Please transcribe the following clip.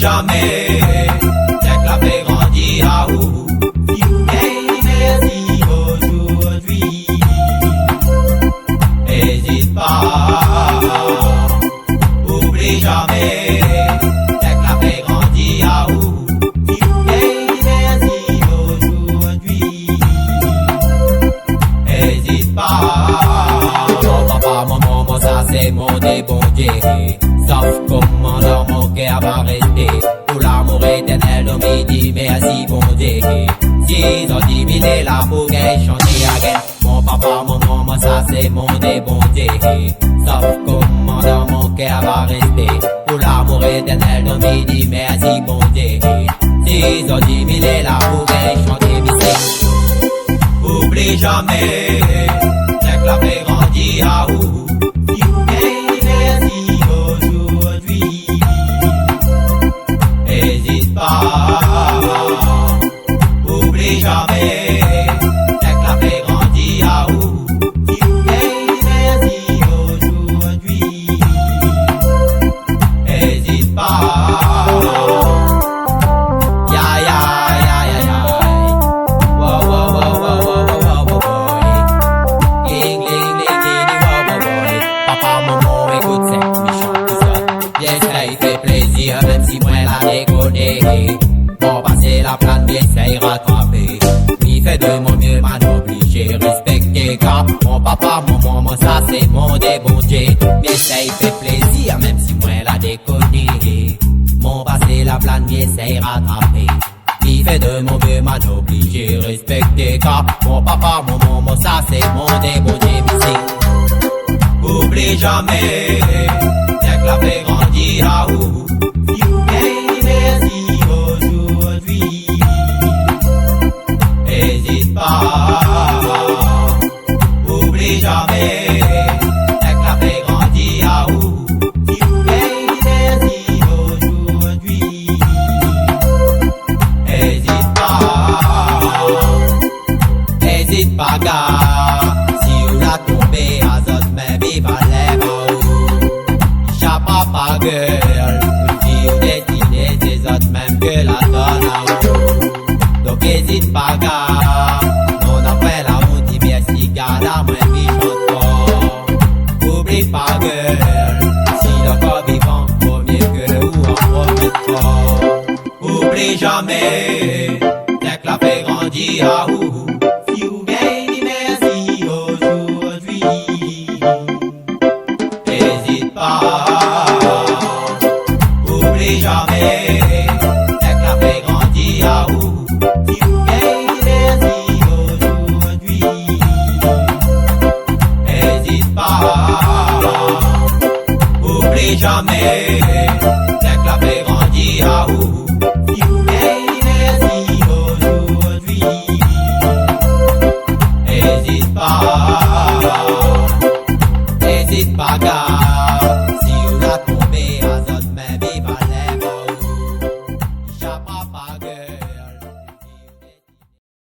jamais. Dès que la fait grandir à où you merci aujourd'hui. Hésite pas, oublie jamais. Dès que la fait grandir à où you merci aujourd'hui. Hésite pas. Mon papa, mon maman, ça c'est mon débondier. Sauf comment dans mon cœur va rester. Pour l'amour éternel au midi, merci bon Dieu. 6 ans, 10 000 et l'amour est chanté again. Mon papa, mon maman, ça c'est mon débondier. Sauf comment dans mon cœur va rester. Pour l'amour éternel au midi, merci bon Dieu. 6 ans, 10 000 et l'amour est chanté, merci. Oublie jamais, dès que la fait grandir à où you merci aujourd'hui. Hésite pas, oublie jamais, dès que la fait grandir à où you merci aujourd'hui. Hésite pas. Ya ya ya ya ya. Wow wow wow wow wow wow wow boy. Ling ling ling ling wow wow boy. Papa maman écoute cette méchante histoire. Bien ça il fait plaisir même si moi la déconné. Pour passer la plane bien ça y rattraper. Il fait de mon mieux m'en obligé respecter car mon papa mon maman ça c'est mon débondier. Mais ça il fait plaisir même si moi la déconné. Mon passé la plane bien ça y rattraper. Il fait de mon mieux m'en obligé respecter car mon papa mon maman ça c'est mon débondier. Oublie jamais, dès que la fait grandir à où you merci aujourd'hui. Hésite pas, oublie jamais, dès que la fait grandir à où you merci aujourd'hui. Hésite pas gars, si vous la tombez à zone même il va papa girl, si vous destinez des autres même que la donne à vous. Donc hésite pas gars, non après la route dit merci gars la moins méchante fort. Oublie pas girl, si le corps vivant vaut mieux que ou en profite fort. Oublie jamais, dès que la fait grandir à où you merci aujourd'hui. Hésite pas. Oublie jamais, dès que la fait grandir à où you merci aujourd'hui. Hésite pas. Oublie jamais, dès que la fait grandir à où you merci aujourd'hui. Hésite pas.